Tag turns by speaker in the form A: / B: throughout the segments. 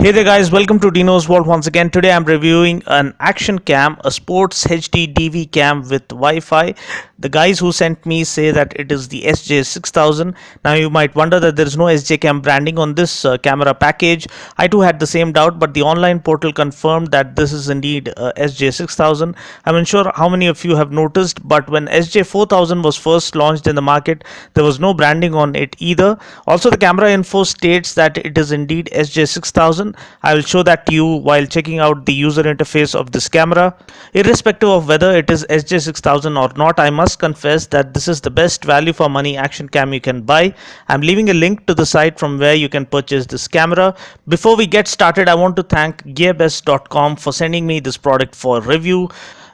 A: Hey there guys, welcome to Dinos World once again. Today I'm reviewing an action cam, a sports HD DV cam with Wi-Fi. The guys who sent me say that it is the SJ6000. Now you might wonder that there is no SJ cam branding on this camera package. I too had the same doubt, but the online portal confirmed that this is indeed SJ6000. I'm unsure how many of you have noticed, but when SJ4000 was first launched in the market, there was no branding on it either. Also, the camera info states that it is indeed SJ6000. I will show that to you while checking out the user interface of this camera. Irrespective of whether it is SJ6000 or not, I must confess that this is the best value for money action cam you can buy. I'm leaving a link to the site from where you can purchase this camera. Before we get started, I want to thank gearbest.com for sending me this product for review.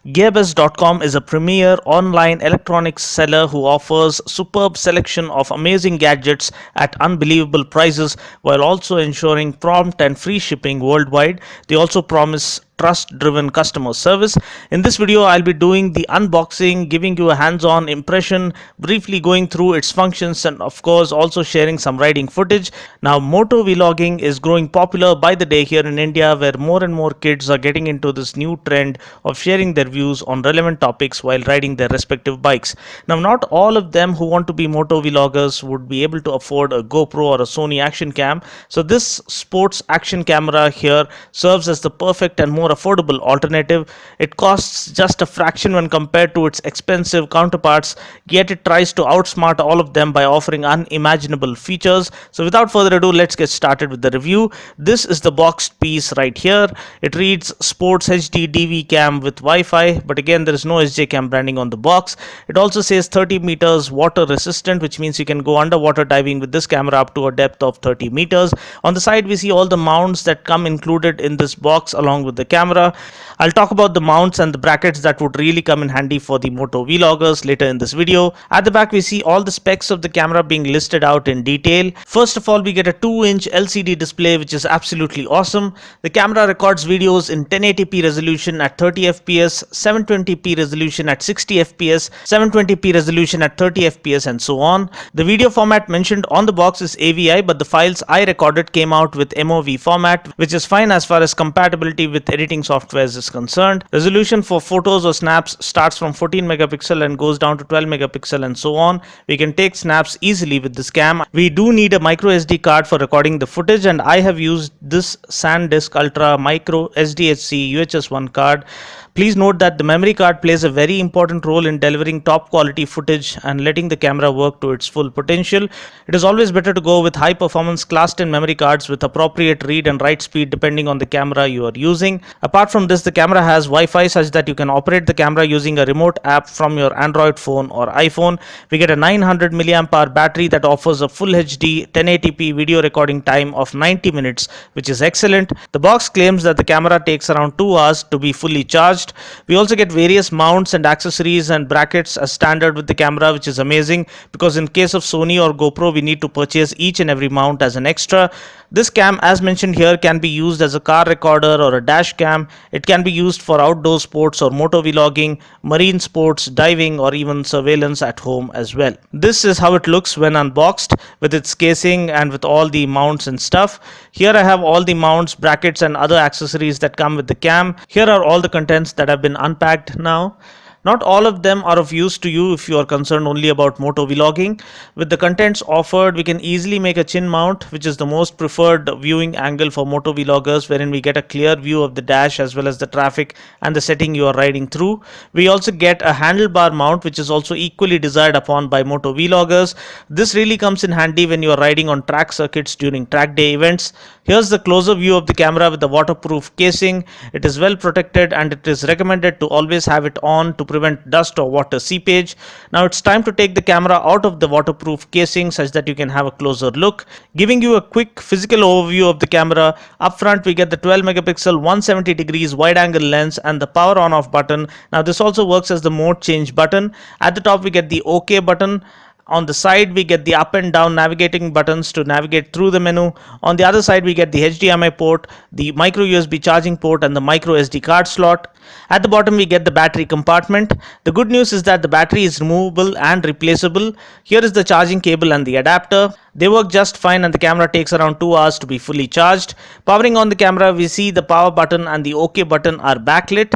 A: Gearbest.com is a premier online electronics seller who offers superb selection of amazing gadgets at unbelievable prices while also ensuring prompt and free shipping worldwide. They also promise trust-driven customer service. In this video, I'll be doing the unboxing, giving you a hands-on impression, briefly going through its functions, and of course also sharing some riding footage. Now, moto vlogging is growing popular by the day here in India, where more and more kids are getting into this new trend of sharing their views on relevant topics while riding their respective bikes. Now, not all of them who want to be moto vloggers would be able to afford a GoPro or a Sony action cam. So this sports action camera here serves as the perfect and more affordable alternative. It costs just a fraction when compared to its expensive counterparts, yet it tries to outsmart all of them by offering unimaginable features. So without further ado, let's get started with the review. This is the boxed piece right here. It reads Sports HD DV cam with Wi-Fi, but again there is no SJ cam branding on the box. It also says 30 meters water resistant, which means you can go underwater diving with this camera up to a depth of 30 meters. On the side we see all the mounts that come included in this box along with the camera. I'll talk about the mounts and the brackets that would really come in handy for the moto vloggers later in this video. At the back we see all the specs of the camera being listed out in detail. First of all, we get a 2-inch LCD display, which is absolutely awesome. The camera records videos in 1080p resolution at 30 fps, 720p resolution at 60 fps, 720p resolution at 30 fps, and so on. The video format mentioned on the box is AVI, but the files I recorded came out with MOV format, which is fine as far as compatibility with editing softwares is concerned. Resolution for photos or snaps starts from 14 megapixel and goes down to 12 megapixel and so on. We can take snaps easily with this cam. We do need a micro SD card for recording the footage, and I have used this SanDisk Ultra micro SDHC UHS 1 card. Please note that the memory card plays a very important role in delivering top quality footage and letting the camera work to its full potential. It is always better to go with high performance class 10 memory cards with appropriate read and write speed depending on the camera you are using. Apart from this, the camera has Wi-Fi such that you can operate the camera using a remote app from your Android phone or iPhone. We get a 900 mAh battery that offers a full HD 1080p video recording time of 90 minutes, which is excellent. The box claims that the camera takes around 2 hours to be fully charged. We also get various mounts and accessories and brackets as standard with the camera, which is amazing because in case of Sony or GoPro we need to purchase each and every mount as an extra. This cam, as mentioned here, can be used as a car recorder or a dash cam. It can be used for outdoor sports or moto vlogging, marine sports, diving, or even surveillance at home as well. This is how it looks when unboxed with its casing and with all the mounts and stuff. Here I have all the mounts, brackets, and other accessories that come with the cam. Here are all the contents that have been unpacked now. Not all of them are of use to you if you are concerned only about moto vlogging. With the contents offered, we can easily make a chin mount, which is the most preferred viewing angle for moto vloggers, wherein we get a clear view of the dash as well as the traffic and the setting you are riding through. We also get a handlebar mount, which is also equally desired upon by moto vloggers. This really comes in handy when you are riding on track circuits during track day events. Here's the closer view of the camera with the waterproof casing. It is well protected and it is recommended to always have it on to prevent dust or water seepage. Now it's time to take the camera out of the waterproof casing such that you can have a closer look. Giving you a quick physical overview of the camera, up front we get the 12 megapixel 170 degrees wide angle lens and the power on off button. Now this also works as the mode change button. At the top we get the OK button. On the side, we get the up and down navigating buttons to navigate through the menu. On the other side, we get the HDMI port, the micro USB charging port, and the micro SD card slot. At the bottom, we get the battery compartment. The good news is that the battery is removable and replaceable. Here is the charging cable and the adapter. They work just fine, and the camera takes around 2 hours to be fully charged. Powering on the camera, we see the power button and the OK button are backlit.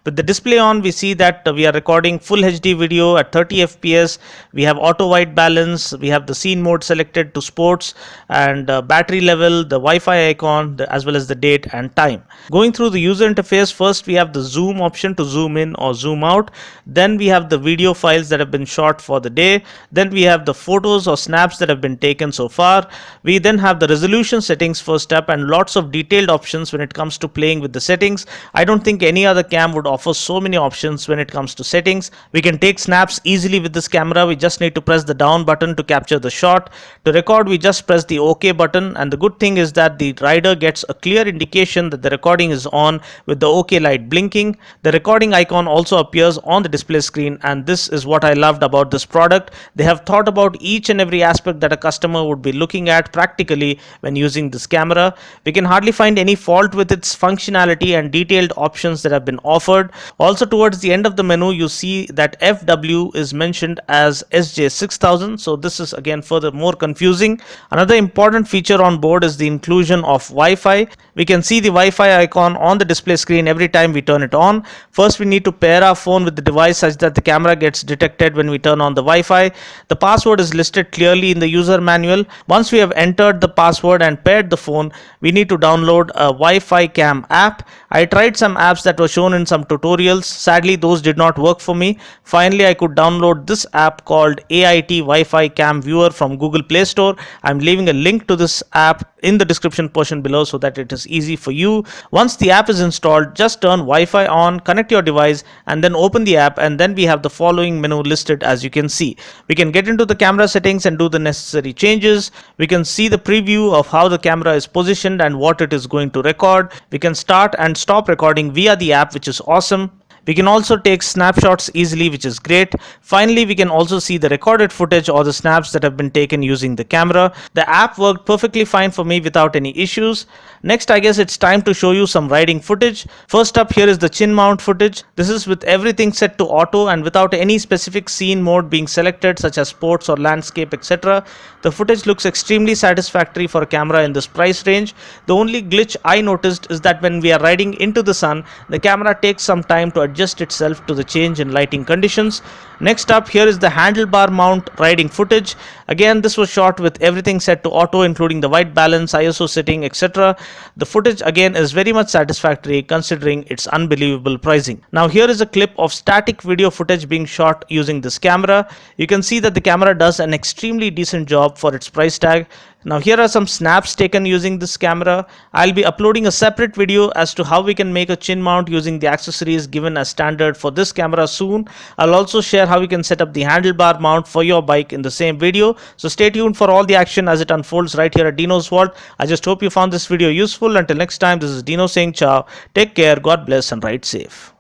A: With the display on, we see that we are recording full HD video at 30 fps. We have auto white balance, we have the scene mode selected to sports, and battery level, the Wi-Fi icon, as well as the date and time. Going through the user interface, first we have the zoom option to zoom in or zoom out. Then we have the video files that have been shot for the day. Then we have the photos or snaps that have been taken so far. We then have the resolution settings first up, and lots of detailed options when it comes to playing with the settings. I don't think any other cam would offer so many options when it comes to settings. We can take snaps easily with this camera. We just need to press the down button to capture the shot. To record, we just press the OK button, and the good thing is that the rider gets a clear indication that the recording is on with the OK light blinking. The recording icon also appears on the display screen, and this is what I loved about this product. They have thought about each and every aspect that a customer would be looking at practically when using this camera. We can hardly find any fault with its functionality and detailed options that have been offered. Also, towards the end of the menu, you see that FW is mentioned as SJ6000, so this is again further more confusing. Another important feature on board is the inclusion of Wi-Fi. We can see the Wi-Fi icon on the display screen every time we turn it on. First, we need to pair our phone with the device such that the camera gets detected when we turn on the Wi-Fi. The password is listed clearly in the user manual. Once we have entered the password and paired the phone, we need to download a Wi-Fi cam app. I tried some apps that were shown in some tutorials. Sadly, those did not work for me. Finally, I could download this app called AIT Wi-Fi Cam Viewer from Google Play Store. I'm leaving a link to this app in the description portion below so that it is easy for you. Once the app is installed, just turn Wi-Fi on, connect your device, and then open the app, and then we have the following menu listed. As you can see, we can get into the camera settings and do the necessary changes. We can see the preview of how the camera is positioned and what it is going to record. We can start and stop recording via the app, which is awesome. We can also take snapshots easily, which is great. Finally, we can also see the recorded footage or the snaps that have been taken using the camera. The app worked perfectly fine for me without any issues. Next, I guess it's time to show you some riding footage. First up, here is the chin mount footage. This is with everything set to auto and without any specific scene mode being selected, such as sports or landscape, etc. The footage looks extremely satisfactory for a camera in this price range. The only glitch I noticed is that when we are riding into the sun, the camera takes some time to adjust itself to the change in lighting conditions. Next up, here is the handlebar mount riding footage. Again, this was shot with everything set to auto, including the white balance, ISO setting, etc. The footage again is very much satisfactory considering its unbelievable pricing. Now here is a clip of static video footage being shot using this camera. You can see that the camera does an extremely decent job for its price tag. Now here are some snaps taken using this camera. I'll be uploading a separate video as to how we can make a chin mount using the accessories given as standard for this camera soon. I'll also share how you can set up the handlebar mount for your bike in the same video. So stay tuned for all the action as it unfolds right here at Dinos World. I just hope you found this video useful. Until next time, this is Dino saying ciao. Take care, God bless, and ride safe.